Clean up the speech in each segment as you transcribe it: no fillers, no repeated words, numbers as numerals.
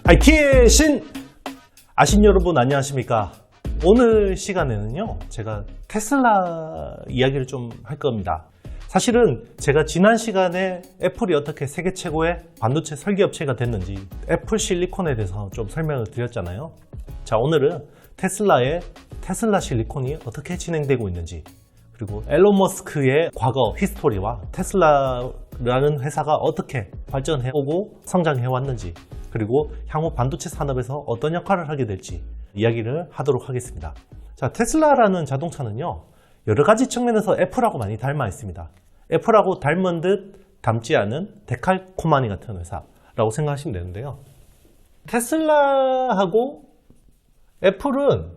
IT의 신! 아신 여러분 안녕하십니까? 오늘 시간에는요, 제가 테슬라 이야기를 좀 할 겁니다. 사실은 제가 지난 시간에 애플이 어떻게 세계 최고의 반도체 설계업체가 됐는지 애플 실리콘에 대해서 좀 설명을 드렸잖아요. 자, 오늘은 테슬라의 테슬라 실리콘이 어떻게 진행되고 있는지, 그리고 앨런 머스크의 과거 히스토리와 테슬라라는 회사가 어떻게 발전해오고 성장해왔는지, 그리고 향후 반도체 산업에서 어떤 역할을 하게 될지 이야기를 하도록 하겠습니다. 자, 테슬라라는 자동차는요, 여러 가지 측면에서 애플하고 많이 닮아 있습니다. 애플하고 닮은 듯 닮지 않은 데칼코마니 같은 회사라고 생각하시면 되는데요. 테슬라하고 애플은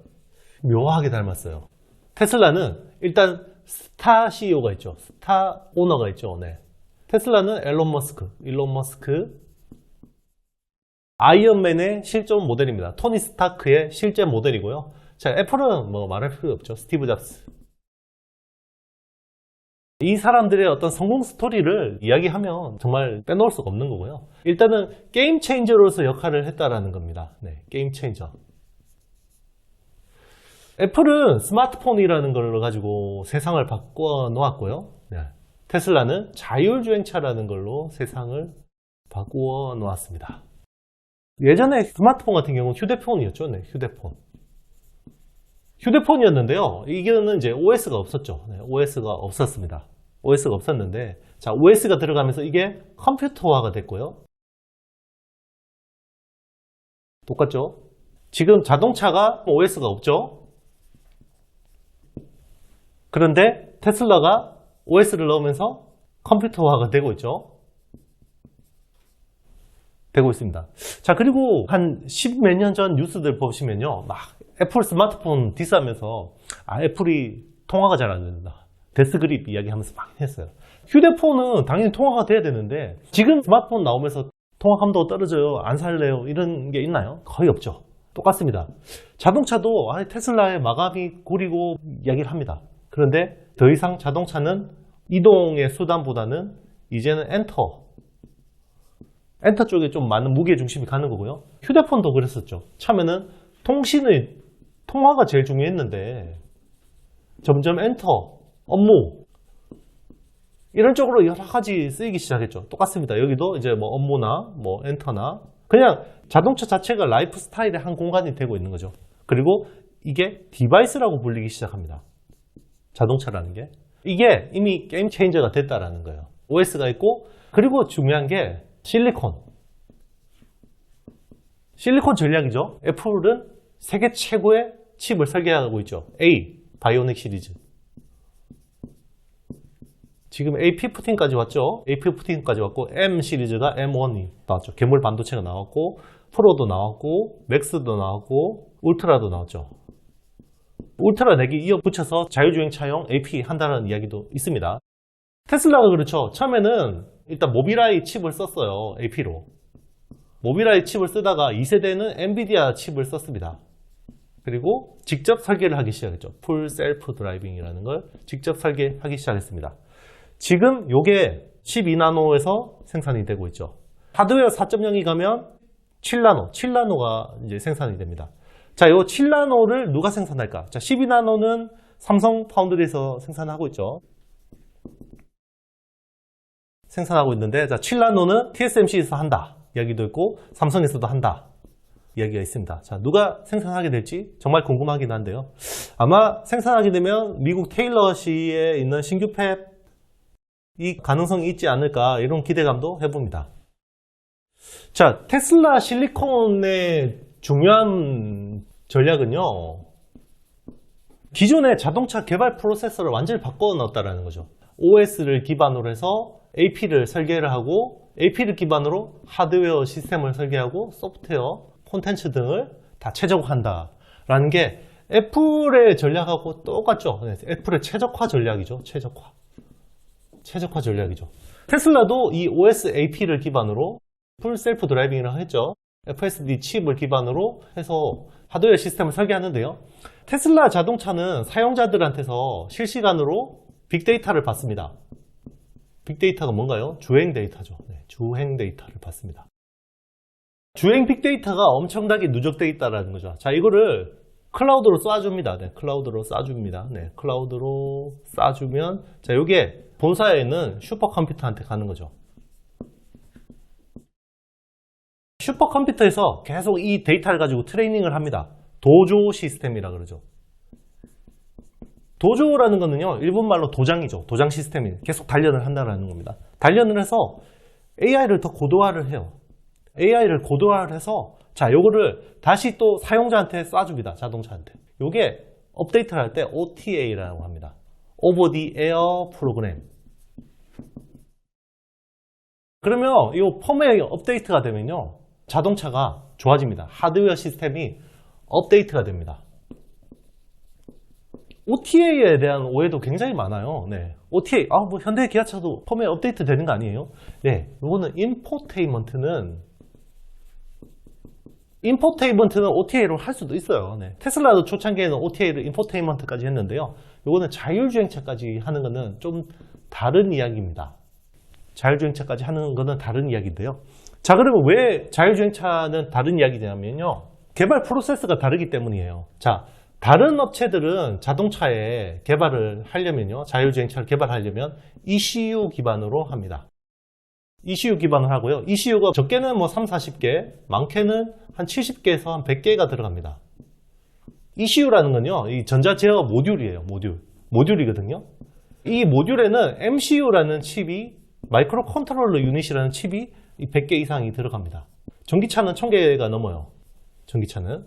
묘하게 닮았어요. 테슬라는 일단 스타 CEO가 있죠. 스타 오너가 있죠. 네. 테슬라는 일론 머스크 아이언맨의 실존 모델입니다. 토니 스타크의 실제 모델이고요. 자, 애플은 뭐 말할 필요 없죠. 스티브 잡스. 이 사람들의 어떤 성공 스토리를 이야기하면 정말 빼놓을 수가 없는 거고요. 일단은 게임 체인저로서 역할을 했다라는 겁니다. 네, 게임 체인저. 애플은 스마트폰이라는 걸 가지고 세상을 바꿔 놓았고요. 네. 테슬라는 자율주행차라는 걸로 세상을 바꾸어 놓았습니다. 예전에 스마트폰 같은 경우는 휴대폰이었죠. 네, 휴대폰이었는데요. 이게는 이제 OS가 없었죠. 네, OS가 없었습니다. OS가 없었는데, 자, OS가 들어가면서 이게 컴퓨터화가 됐고요. 똑같죠? 지금 자동차가 OS가 없죠? 그런데 테슬라가 OS를 넣으면서 컴퓨터화가 되고 있죠. 되고 있습니다. 자, 그리고 한 10몇 년 전 뉴스들 보시면요, 막 애플 스마트폰 디스하면서 애플이 통화가 잘 안 된다, 데스그립 이야기하면서 막 했어요. 휴대폰은 당연히 통화가 돼야 되는데 지금 스마트폰 나오면서 통화감도 떨어져요, 안 살래요, 이런 게 있나요? 거의 없죠. 똑같습니다. 자동차도 테슬라의 마감이 구리고 이야기를 합니다. 그런데 더 이상 자동차는 이동의 수단보다는 이제는 엔터 쪽에 좀 많은 무게 중심이 가는 거고요. 휴대폰도 그랬었죠. 처음에는 통화가 제일 중요했는데 점점 엔터, 업무 이런 쪽으로 여러 가지 쓰이기 시작했죠. 똑같습니다. 여기도 이제 뭐 업무나 뭐 엔터나 그냥 자동차 자체가 라이프 스타일의 한 공간이 되고 있는 거죠. 그리고 이게 디바이스라고 불리기 시작합니다. 자동차라는 게. 이게 이미 게임 체인저가 됐다라는 거예요. OS가 있고, 그리고 중요한 게 실리콘 전략이죠. 애플은 세계 최고의 칩을 설계하고 있죠. 바이오닉 시리즈. 지금 A15까지 왔죠. A15까지 왔고, M 시리즈가 M1이 나왔죠. 괴물 반도체가 나왔고, 프로도 나왔고, 맥스도 나왔고, 울트라도 나왔죠. 울트라 4개 이어 붙여서 자율주행차용 AP 한다는 이야기도 있습니다. 테슬라가 그렇죠. 처음에는 일단 모비라이 칩을 썼어요. AP로. 모비라이 칩을 쓰다가 2세대는 엔비디아 칩을 썼습니다. 그리고 직접 설계를 하기 시작했죠. 풀 셀프 드라이빙이라는 걸 직접 설계하기 시작했습니다. 지금 이게 12나노에서 생산이 되고 있죠. 하드웨어 4.0이 가면 7나노가 이제 생산이 됩니다. 자, 이 7나노를 누가 생산할까? 자, 12나노는 삼성 파운드리에서 생산하고 있죠. 생산하고 있는데, 자, 7나노는 TSMC에서 한다 이야기도 있고, 삼성에서도 한다 이야기가 있습니다. 자, 누가 생산하게 될지 정말 궁금하긴 한데요. 아마 생산하게 되면 미국 테일러시에 있는 신규 팹 이 가능성이 있지 않을까, 이런 기대감도 해봅니다. 자, 테슬라 실리콘의 중요한 전략은요, 기존의 자동차 개발 프로세서를 완전히 바꿔 넣었다는 거죠. OS를 기반으로 해서 AP를 설계를 하고, AP를 기반으로 하드웨어 시스템을 설계하고, 소프트웨어, 콘텐츠 등을 다 최적화한다라는 게 애플의 전략하고 똑같죠. 애플의 최적화 전략이죠. 최적화 전략이죠. 테슬라도 이 OS AP를 기반으로 풀 셀프 드라이빙이라고 했죠. FSD 칩을 기반으로 해서 하드웨어 시스템을 설계하는데요. 테슬라 자동차는 사용자들한테서 실시간으로 빅데이터를 받습니다. 빅데이터가 뭔가요? 주행 데이터죠. 네, 주행 데이터를 받습니다. 주행 빅데이터가 엄청나게 누적되어 있다는 거죠. 자, 이거를 클라우드로 쏴줍니다. 네, 클라우드로 쏴줍니다. 네, 클라우드로 쏴주면, 자, 이게 본사에 있는 슈퍼컴퓨터한테 가는 거죠. 슈퍼컴퓨터에서 계속 이 데이터를 가지고 트레이닝을 합니다. 도조 시스템이라 그러죠. 도조라는 거는요, 일본말로 도장이죠. 도장 시스템이 계속 단련을 한다는 겁니다. 단련을 해서 AI를 더 고도화를 해요. AI를 고도화를 해서, 자, 요거를 다시 또 사용자한테 쏴줍니다. 자동차한테. 요게 업데이트를 할 때 OTA라고 합니다. Over the Air Program. 그러면 이 펌웨어 업데이트가 되면요, 자동차가 좋아집니다. 하드웨어 시스템이 업데이트가 됩니다. OTA에 대한 오해도 굉장히 많아요. 네. OTA, 뭐 현대 기아차도 펌웨어 업데이트 되는 거 아니에요? 네. 요거는 인포테인먼트는 OTA로 할 수도 있어요. 네. 테슬라도 초창기에는 OTA를 인포테인먼트까지 했는데요. 요거는 자율주행차까지 하는 거는 좀 다른 이야기입니다. 자율주행차까지 하는 거는 다른 이야기인데요. 자, 그러면 왜 자율주행차는 다른 이야기냐면요, 개발 프로세스가 다르기 때문이에요. 자, 다른 업체들은 자동차에 개발을 하려면요, 자율주행차를 개발하려면 ECU 기반으로 합니다. ECU 기반을 하고요. ECU가 적게는 뭐 3, 40개, 많게는 한 70개에서 한 100개가 들어갑니다. ECU라는 건요, 이 전자제어 모듈이에요. 모듈이거든요. 이 모듈에는 MCU라는 칩이, 마이크로 컨트롤러 유닛이라는 칩이 100개 이상이 들어갑니다. 전기차는 1000개가 넘어요. 전기차는.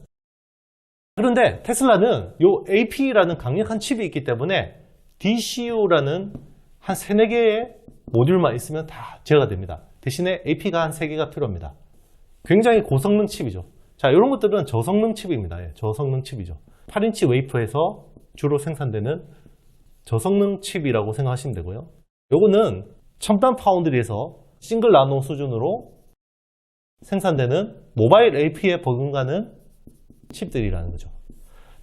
그런데 테슬라는 요 AP라는 강력한 칩이 있기 때문에 DCU라는 한 3, 4개의 모듈만 있으면 다 제어가 됩니다. 대신에 AP가 한 3개가 필요합니다. 굉장히 고성능 칩이죠. 자, 이런 것들은 저성능 칩입니다. 예, 저성능 칩이죠. 8인치 웨이퍼에서 주로 생산되는 저성능 칩이라고 생각하시면 되고요. 요거는 첨단 파운드리에서 싱글 나노 수준으로 생산되는 모바일 AP에 버금가는 칩들이라는 거죠.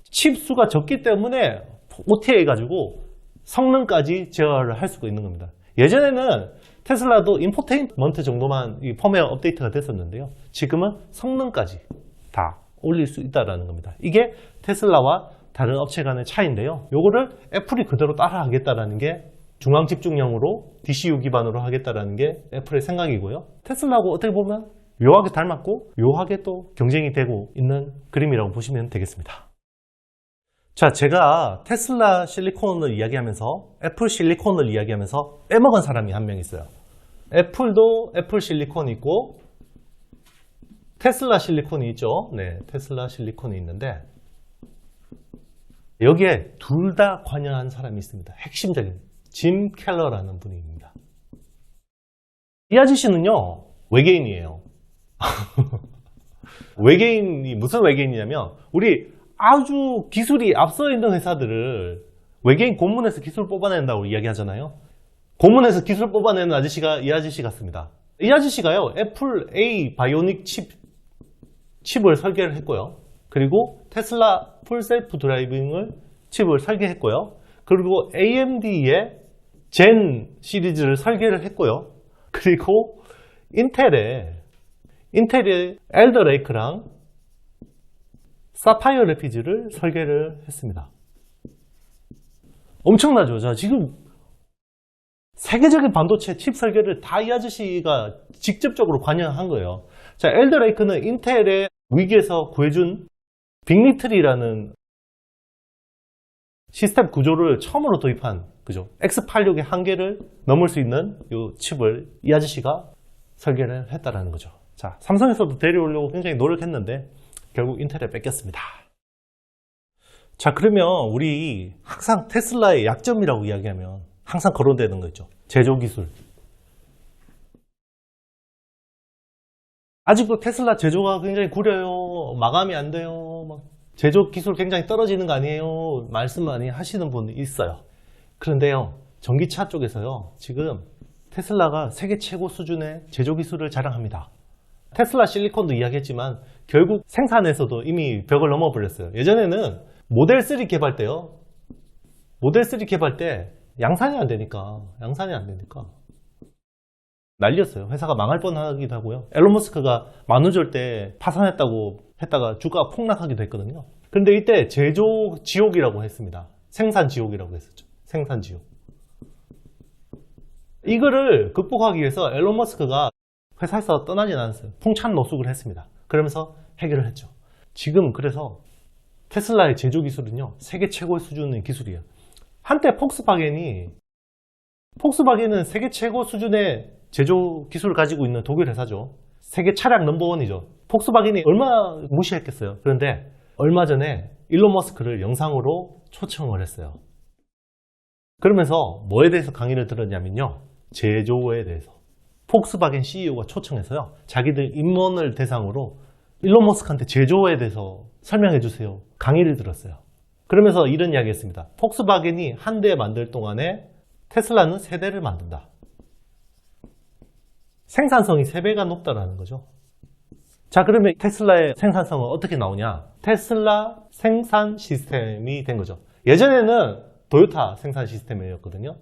칩 수가 적기 때문에 OTA 가지고 성능까지 제어를 할 수가 있는 겁니다. 예전에는 테슬라도 인포테인먼트 정도만 이 펌웨어 업데이트가 됐었는데요. 지금은 성능까지 다 올릴 수 있다는 겁니다. 이게 테슬라와 다른 업체 간의 차이인데요. 요거를 애플이 그대로 따라 하겠다라는 게, 중앙 집중형으로 DCU 기반으로 하겠다라는 게 애플의 생각이고요. 테슬라하고 어떻게 보면 묘하게 닮았고 묘하게 또 경쟁이 되고 있는 그림이라고 보시면 되겠습니다. 자, 제가 테슬라 실리콘을 이야기하면서 애플 실리콘을 이야기하면서 빼먹은 사람이 한 명 있어요. 애플도 애플 실리콘이 있고 테슬라 실리콘이 있죠. 네, 테슬라 실리콘이 있는데 여기에 둘 다 관여한 사람이 있습니다. 핵심적인 짐 켈러라는 분입니다. 이 아저씨는요, 외계인이에요. 외계인이 무슨 외계인이냐면, 우리 아주 기술이 앞서 있는 회사들을 외계인 고문에서 기술 뽑아낸다고 이야기하잖아요. 고문에서 기술 뽑아내는 아저씨가 이 아저씨 같습니다. 이 아저씨가요, 애플 A 바이오닉 칩을 설계를 했고요. 그리고 테슬라 풀셀프 드라이빙을 칩을 설계했고요. 그리고 AMD의 젠 시리즈를 설계를 했고요. 그리고 인텔의 엘더 레이크랑 사파이어 레피즈를 설계를 했습니다. 엄청나죠? 자, 지금 세계적인 반도체 칩 설계를 다 이 아저씨가 직접적으로 관여한 거예요. 자, 엘더 레이크는 인텔의 위기에서 구해준 빅리틀이라는 시스템 구조를 처음으로 도입한, 그죠? X86의 한계를 넘을 수 있는 이 칩을 이 아저씨가 설계를 했다라는 거죠. 자, 삼성에서도 데려오려고 굉장히 노력했는데 결국 인텔에 뺏겼습니다. 자, 그러면 우리 항상 테슬라의 약점이라고 이야기하면 항상 거론되는 거 있죠. 제조 기술. 아직도 테슬라 제조가 굉장히 구려요. 마감이 안 돼요. 막 제조 기술 굉장히 떨어지는 거 아니에요. 말씀 많이 하시는 분이 있어요. 그런데요, 전기차 쪽에서요, 지금 테슬라가 세계 최고 수준의 제조 기술을 자랑합니다. 테슬라 실리콘도 이야기했지만 결국 생산에서도 이미 벽을 넘어버렸어요. 예전에는 모델 3 개발 때요, 모델 3 개발 때 양산이 안 되니까 난리였어요. 회사가 망할 뻔하기도 하고요. 앨런 머스크가 만우절 때 파산했다고 했다가 주가가 폭락하기도 했거든요. 그런데 이때 제조 지옥이라고 했습니다. 생산 지옥이라고 했었죠. 생산 지옥. 이거를 극복하기 위해서 앨런 머스크가 회사에서 떠나진 않았어요. 풍찬 노숙을 했습니다. 그러면서 해결을 했죠. 지금 그래서 테슬라의 제조 기술은요, 세계 최고의 수준의 기술이에요. 한때 폭스바겐은 세계 최고 수준의 제조 기술을 가지고 있는 독일 회사죠. 세계 차량 넘버원이죠. 폭스바겐이 얼마나 무시했겠어요. 그런데 얼마 전에 일론 머스크를 영상으로 초청을 했어요. 그러면서 뭐에 대해서 강의를 들었냐면요, 제조에 대해서. 폭스바겐 CEO가 초청해서요, 자기들 임원을 대상으로 일론 머스크한테 제조에 대해서 설명해 주세요, 강의를 들었어요. 그러면서 이런 이야기 했습니다. 폭스바겐이 한 대 만들 동안에 테슬라는 3대를 만든다. 생산성이 3배가 높다라는 거죠. 자, 그러면 테슬라의 생산성은 어떻게 나오냐? 테슬라 생산 시스템이 된 거죠. 예전에는 도요타 생산 시스템이었거든요.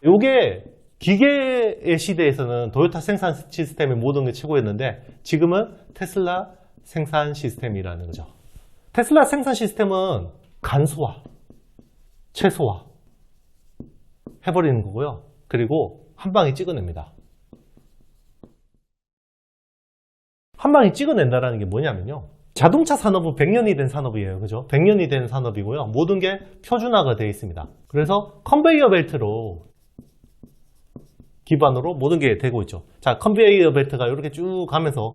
요게 기계의 시대에서는 도요타 생산 시스템의 모든 게 최고였는데 지금은 테슬라 생산 시스템이라는 거죠. 테슬라 생산 시스템은 간소화, 최소화 해버리는 거고요. 그리고 한 방에 찍어냅니다. 한 방에 찍어낸다는 게 뭐냐면요, 자동차 산업은 100년이 된 산업이에요. 그죠? 100년이 된 산업이고요. 모든 게 표준화가 되어 있습니다. 그래서 컨베이어 벨트로 기반으로 모든 게 되고 있죠. 자, 컨베이어 벨트가 이렇게 쭉 가면서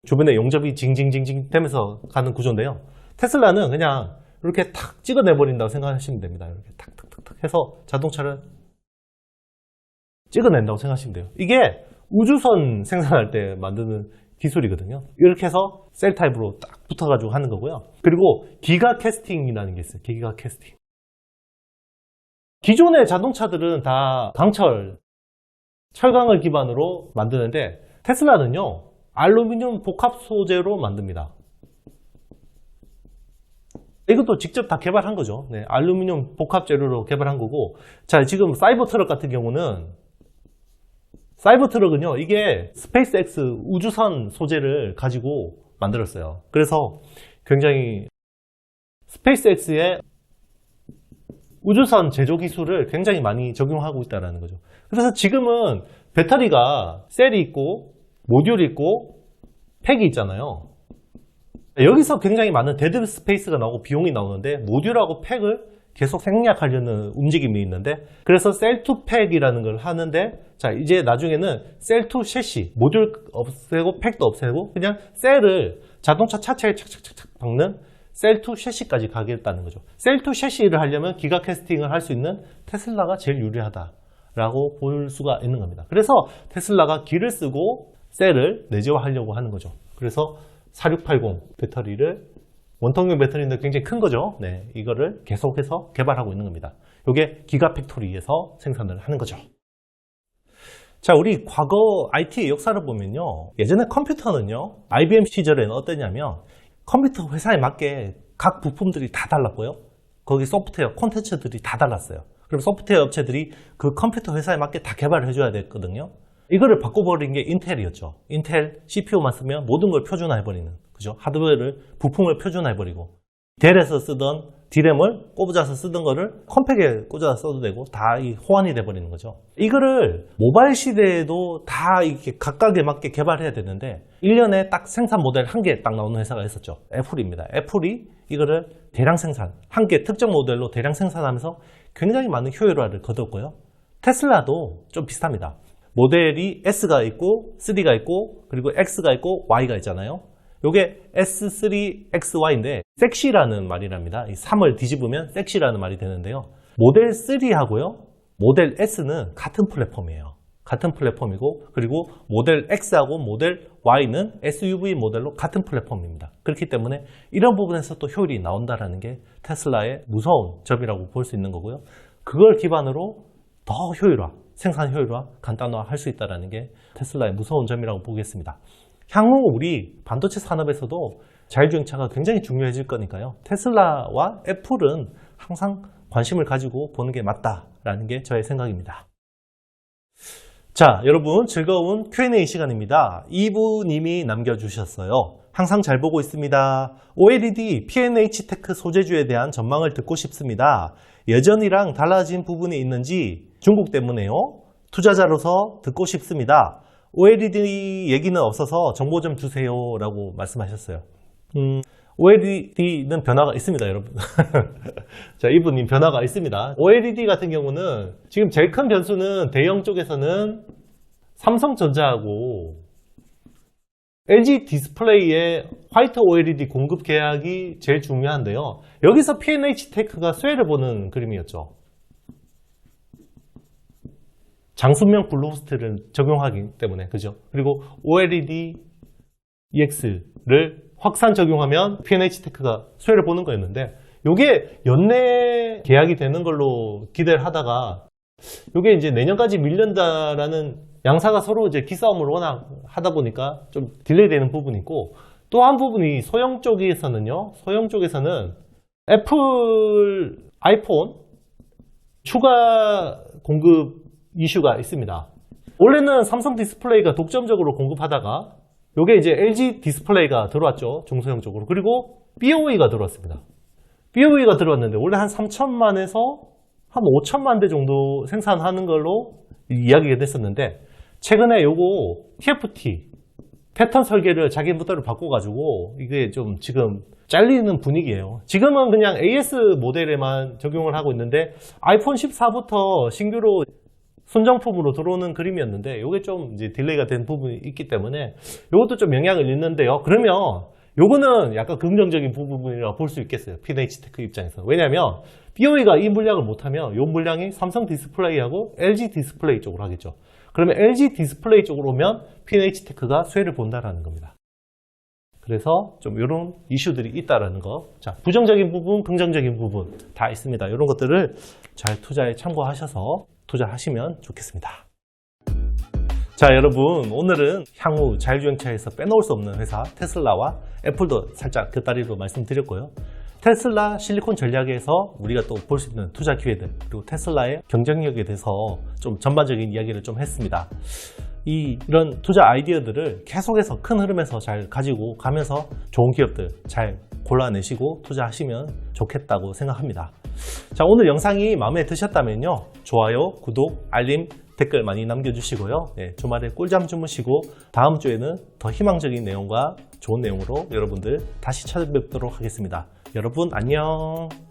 주변에 용접이 징징징징 되면서 가는 구조인데요. 테슬라는 그냥 이렇게 탁 찍어내버린다고 생각하시면 됩니다. 이렇게 탁탁탁탁 해서 자동차를 찍어낸다고 생각하시면 돼요. 이게 우주선 생산할 때 만드는 기술이거든요. 이렇게 해서 셀 타입으로 딱 붙어가지고 하는 거고요. 그리고 기가 캐스팅이라는 게 있어요. 기가 캐스팅. 기존의 자동차들은 다 강철, 철강을 기반으로 만드는데 테슬라는요, 알루미늄 복합 소재로 만듭니다. 이것도 직접 다 개발한 거죠. 네, 알루미늄 복합 재료로 개발한 거고. 자, 지금 사이버트럭 같은 경우는, 사이버트럭은요, 이게 스페이스X 우주선 소재를 가지고 만들었어요. 그래서 굉장히 스페이스X의 우주선 제조 기술을 굉장히 많이 적용하고 있다는 거죠. 그래서 지금은 배터리가 셀이 있고 모듈이 있고 팩이 있잖아요. 여기서 굉장히 많은 데드 스페이스가 나오고 비용이 나오는데 모듈하고 팩을 계속 생략하려는 움직임이 있는데, 그래서 셀 투 팩이라는 걸 하는데, 자, 이제 나중에는 셀 투 셰시, 모듈 없애고 팩도 없애고 그냥 셀을 자동차 차체에 착착착착 박는 셀 투 셰시까지 가겠다는 거죠. 셀 투 셰시를 하려면 기가 캐스팅을 할 수 있는 테슬라가 제일 유리하다라고 볼 수가 있는 겁니다. 그래서 테슬라가 기를 쓰고 셀을 내재화하려고 하는 거죠. 그래서 4680 배터리를, 원통형 배터리인데 굉장히 큰 거죠. 네, 이거를 계속해서 개발하고 있는 겁니다. 이게 기가 팩토리에서 생산을 하는 거죠. 자, 우리 과거 IT 역사를 보면요, 예전에 컴퓨터는요, IBM 시절에는 어떠냐면 컴퓨터 회사에 맞게 각 부품들이 다 달랐고요, 거기 소프트웨어 콘텐츠들이 다 달랐어요. 그럼 소프트웨어 업체들이 그 컴퓨터 회사에 맞게 다 개발을 해줘야 됐거든요. 이거를 바꿔버린 게 인텔이었죠. 인텔 CPU만 쓰면 모든 걸 표준화해버리는, 그죠? 하드웨어를, 부품을 표준화해버리고, 델에서 쓰던 D램을 꽂아서 쓰던 거를 컴팩에 꽂아서 써도 되고, 다 호환이 돼버리는 거죠. 이거를 모바일 시대에도 다 이렇게 각각에 맞게 개발해야 되는데, 1년에 딱 생산 모델 한 개 딱 나오는 회사가 있었죠. 애플입니다. 애플이 이거를 대량 생산, 한 개 특정 모델로 대량 생산하면서 굉장히 많은 효율화를 거뒀고요. 테슬라도 좀 비슷합니다. 모델이 S가 있고 3가 있고 그리고 X가 있고 Y가 있잖아요. 요게 S3, XY인데 섹시라는 말이랍니다. 이 3을 뒤집으면 섹시라는 말이 되는데요. 모델 3하고요, 모델 S는 같은 플랫폼이에요. 같은 플랫폼이고, 그리고 모델 X하고 모델 Y는 SUV 모델로 같은 플랫폼입니다. 그렇기 때문에 이런 부분에서 또 효율이 나온다는 게 테슬라의 무서운 점이라고 볼 수 있는 거고요. 그걸 기반으로 더 효율화, 생산 효율화, 간단화 할 수 있다는 게 테슬라의 무서운 점이라고 보겠습니다. 향후 우리 반도체 산업에서도 자율주행차가 굉장히 중요해질 거니까요. 테슬라와 애플은 항상 관심을 가지고 보는 게 맞다라는 게 저의 생각입니다. 자, 여러분 즐거운 Q&A 시간입니다. 이부님이 남겨주셨어요. 항상 잘 보고 있습니다. OLED P&H 테크 소재주에 대한 전망을 듣고 싶습니다. 예전이랑 달라진 부분이 있는지 중국 때문에요. 투자자로서 듣고 싶습니다. OLED 얘기는 없어서 정보 좀 주세요 라고 말씀하셨어요. OLED는 변화가 있습니다, 여러분. 자, 이분님 변화가 있습니다. OLED 같은 경우는 지금 제일 큰 변수는 대형 쪽에서는 삼성전자하고 LG 디스플레이의 화이트 OLED 공급 계약이 제일 중요한데요. 여기서 P&H 테크가 수혜를 보는 그림이었죠. 장수명 블루호스트를 적용하기 때문에, 그죠? 그리고 OLED EX를 확산 적용하면 P&H 테크가 수혜를 보는 거였는데, 요게 연내 계약이 되는 걸로 기대를 하다가, 요게 이제 내년까지 밀린다라는 양사가 서로 이제 기싸움을 워낙 하다 보니까 좀 딜레이 되는 부분이 있고, 또 한 부분이 소형 쪽에서는요, 소형 쪽에서는 애플 아이폰 추가 공급 이슈가 있습니다. 원래는 삼성 디스플레이가 독점적으로 공급하다가 요게 이제 LG 디스플레이가 들어왔죠. 중소형 쪽으로. 그리고 BOE가 들어왔습니다. BOE가 들어왔는데 원래 한 3천만에서 한 5천만 대 정도 생산하는 걸로 이야기가 됐었는데 최근에 요거 TFT 패턴 설계를 자기 모델로 바꿔가지고 이게 좀 지금 잘리는 분위기예요. 지금은 그냥 AS 모델에만 적용을 하고 있는데 아이폰 14부터 신규로 순정품으로 들어오는 그림이었는데 요게 좀 이제 딜레이가 된 부분이 있기 때문에 요것도 좀 영향을 있는데요. 그러면 요거는 약간 긍정적인 부분이라고 볼 수 있겠어요. P&H 테크 입장에서. 왜냐면 BOE가 이 물량을 못하면 요 물량이 삼성 디스플레이하고 LG 디스플레이 쪽으로 하겠죠. 그러면 LG 디스플레이 쪽으로 오면 P&H 테크가 수혜를 본다라는 겁니다. 그래서 좀 이런 이슈들이 있다라는 거. 자, 부정적인 부분, 긍정적인 부분 다 있습니다. 이런 것들을 잘 투자에 참고하셔서 투자하시면 좋겠습니다. 자, 여러분 오늘은 향후 자율주행차에서 빼놓을 수 없는 회사 테슬라와 애플도 살짝 곁다리로 말씀드렸고요. 테슬라 실리콘 전략에서 우리가 또 볼 수 있는 투자 기회들, 그리고 테슬라의 경쟁력에 대해서 좀 전반적인 이야기를 좀 했습니다. 이런 투자 아이디어들을 계속해서 큰 흐름에서 잘 가지고 가면서 좋은 기업들 잘 골라내시고 투자하시면 좋겠다고 생각합니다. 자, 오늘 영상이 마음에 드셨다면요, 좋아요, 구독, 알림, 댓글 많이 남겨주시고요. 네, 주말에 꿀잠 주무시고 다음 주에는 더 희망적인 내용과 좋은 내용으로 여러분들 다시 찾아뵙도록 하겠습니다. 여러분 안녕.